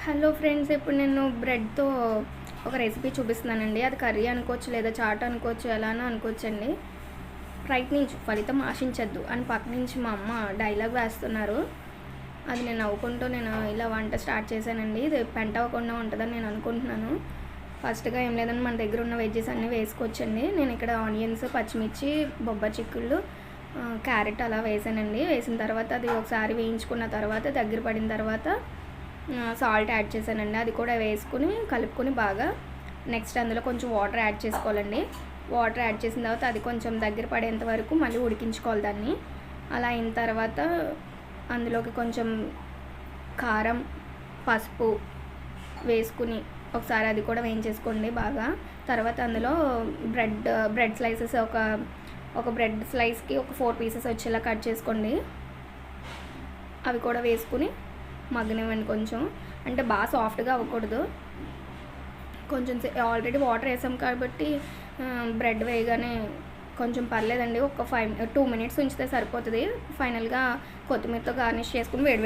Hello friends, ఇప్పుడు నేను బ్రెడ్తో ఒక రెసిపీ చూపిస్తున్నానండి. అది కర్రీ అనుకోవచ్చు, లేదా చాట్ అనుకోవచ్చు, ఎలానో అనుకోవచ్చండి. ప్రయత్నించు, ఫలితం ఆశించద్దు అని పక్క నుంచి మా అమ్మ డైలాగ్ వేస్తున్నారు. అది నేను నవ్వుకుంటూ ఇలా వంట స్టార్ట్ చేశానండి. ఇది పెంట అవ్వకుండా ఉంటుందని నేను అనుకుంటున్నాను. ఫస్ట్గా ఏం లేదని మన దగ్గర ఉన్న వెజ్జెస్ అన్నీ వేసుకోవచ్చండి. నేను ఇక్కడ ఆనియన్స్, పచ్చిమిర్చి, బొబ్బరి చిక్కుళ్ళు, క్యారెట్ అలా వేసానండి. వేసిన తర్వాత అది ఒకసారి వేయించుకున్న తర్వాత దగ్గర పడిన తర్వాత సాల్ట్ యాడ్ చేశానండి. అది కూడా వేసుకుని కలుపుకొని బాగా నెక్స్ట్ అందులో కొంచెం వాటర్ యాడ్ చేసుకోవాలండి. వాటర్ యాడ్ చేసిన తర్వాత అది కొంచెం దగ్గర పడేంత వరకు మళ్ళీ ఉడికించుకోవాలి దాన్ని. అలా అయిన తర్వాత అందులోకి కొంచెం కారం, పసుపు వేసుకుని ఒకసారి అది కూడా వేయించేసుకోండి బాగా. తర్వాత అందులో బ్రెడ్ స్లైసెస్ ఒక బ్రెడ్ స్లైస్కి ఒక 4 పీసెస్ వచ్చేలా కట్ చేసుకోండి. అవి కూడా వేసుకుని మగ్గనివ్వండి. కొంచెం అంటే బాగా సాఫ్ట్గా అవ్వకూడదు. కొంచెం ఆల్రెడీ వాటర్ వేసాం కాబట్టి బ్రెడ్ వేయగానే కొంచెం పర్లేదండి. ఒక 2 మినిట్స్ ఉంచితే సరిపోతుంది. ఫైనల్గా కొత్తిమీరతో గార్నిష్ చేసుకుని వేడి